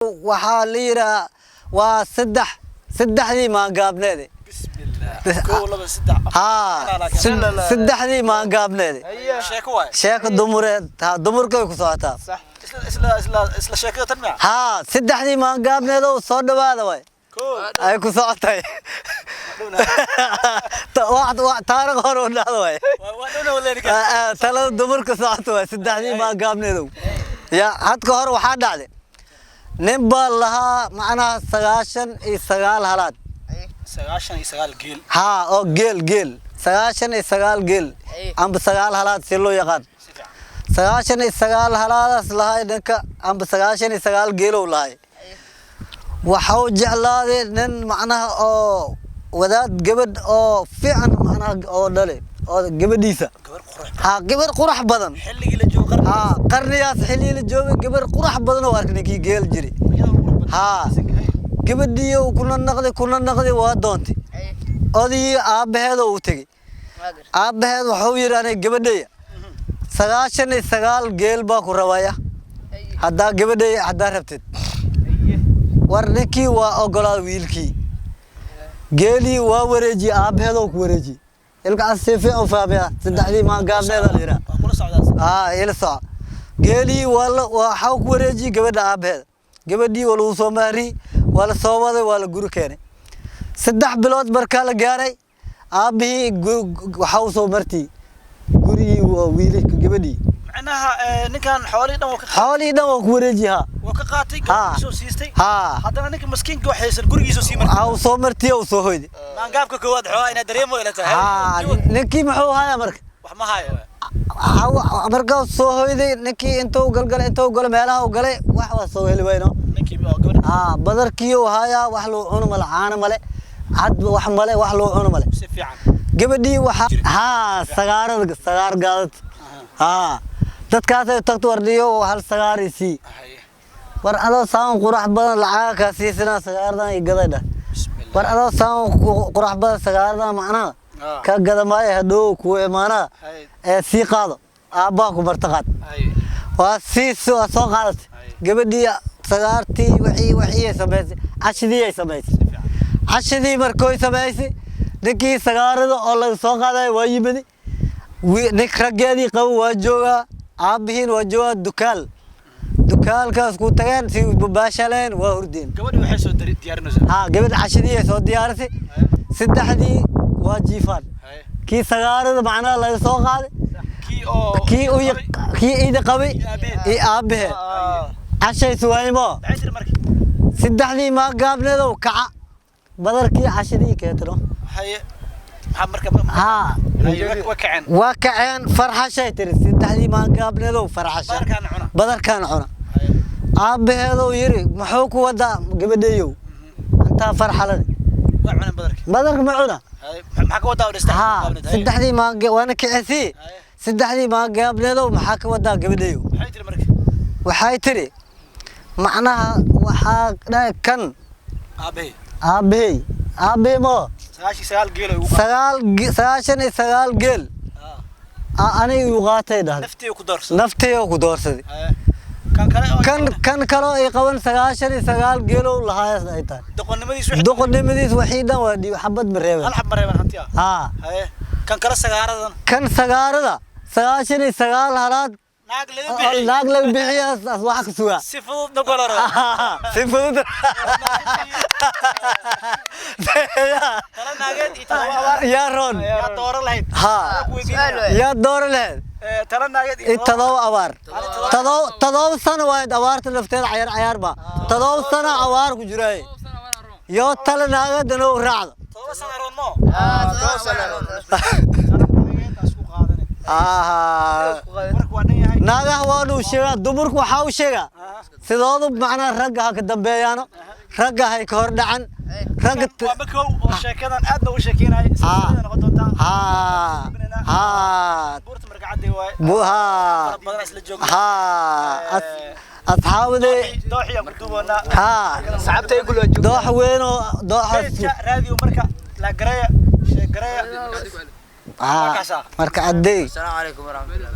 waxaa la yiraahdaa waa saddexdii maangaabneed bismillah koo laba saddex saddexdii maangaabneed sheeko waay sheeko dumarkay ku socotaa صح isla sheekada tan ma saddexdii maangaabneed oo soo dhawaada way ay ku socotay taariikh hore u dhacdo way talada dumarka socoto way saddexdii maangaabneed ya hadka hore waxaa dhacday nin baa lahaa macnaha 99 halaad 99 geel oo geel 99 geel amba 9 halaad si loo yaqaan 99 halaadaas lahay ninka amba 99 geelow lahay waxa uu jeclaaday nin macnaha oo wadaad gabadh oo fiican macnaha oo dhalay oo gabadhiisa gabar qurux badan xilligii la joogo qarniyaas xilligii la joogo gabar qurux badan oo arkay geel jiri gabadhiyo kuna naqday waa doontay odii aabaheed uu tagay aabaheed wuxuu yiraahday gabadheeya 99 geel baa ku rabaya hadaa gabadheeya hadaa rabtid war ninkii waa ogolaad wiilkii geeli waa wareeji aabaheed oo ku wareeji ilka asiifi oo faabiya saddexdii maangaabneed la yiraahdaa ila soo geeli waxa ku wareeji gabadha aabaheed gabadhii wala soo maari wala soo waday wala guri keenay 3 bilood marka la gaaray aabihii waxa soo martay gurigii wiilka gabadhii macnaha ninkan xoolii dhan waa ku wareejiha waa ka qaatay soo siistay hadana ninka maskiinka waxaysan gurigiisa sii martay soo martay oo soo hoyday maangaabka koowaad xoolaa ina dareemo ila tahay ninkii muxuu hayaa marka wax ma hayo marka soo hoyday ninkii intuu gal meelaha uu galay wax waa soo heli wayno ninkii gabadha badarkii uu hayaa wax loo cuno mala caana male cad wax male wax loo cuno male si fiican gabadhii waxa sagaar gaadad dadkaas ay tagto wardiyo hal sagaarisi war adoo saan qurax badan lacag ka siisana sagaardan ay gadayda war adoo saan qurax badan sagaardan macna ka gadamay hadoo ku imaana ee si qaado aabba ku martaqad waa soo qaadat gabadhii sagaartii wixii sameysay ashidii markoo sameysay ninkii sagaarada oo la soo qaaday waa yimid nik rageedii qabo waa jooga aabihiin waa jooga dukaalkaas ku tageen si baashaleen waa hurdeen gabadhii waxay soo diyaarinaysaa gabadh ashidii soo diyaarisay saddexdii waa jiifaan kii sagaarada macnaha la soo qaaday kii ida qabay aabaheed عشاء سويمو سدحني ما قابلنا ذو كع بدركي عشدي كترو هي مركب وكعن فرحة شيء ترى سدحني ما قابلنا ذو فرحة شيء بدر كان عنا عاب هذا يري محوك ودا قبل يو أنت فرحة لنا بدرك معنا محك ودا ورستح سدحني ما وانا كعثي سدحني ما قابلنا ذو محك ودا قبل يو waxay tiri macnaha waxa kan aabe mo 99 geel ani uu qaatay dhahay naftii ku doorsaday kan kale ay qaban 99 geel oo lahaayas ay tahay doqonnimadiis wixii dhan waa xabad mareeban hal xab mareeban hantiya kan sagaarada 99 halaad naag laga bixiyaas wax ka suga si fudud noqon si fudud ya ron ya door lahayd tadoo abaar tadoo sano waa abaarta lafteeda cayaar ba tadoo sano abaar ku jiray yo tala naagad inuu raacdo tadoo sano ron mo naagaha waa uu sheega dumarku waxa uu sheega sidoodu macna ragga ka dambeeyano ragga hay ka hor dhacan ragga waa makow oo sheekadan aad u sheekeynay sidoo noqon doonta buurta markacadii waay badan isla joogna asxaabade dooxiya ku duubana saxaabtay kula joog doox weyn oo dooxa raadiyo marka la gareeya sheegareeya marka adeey السلام عليكم ورحمة الله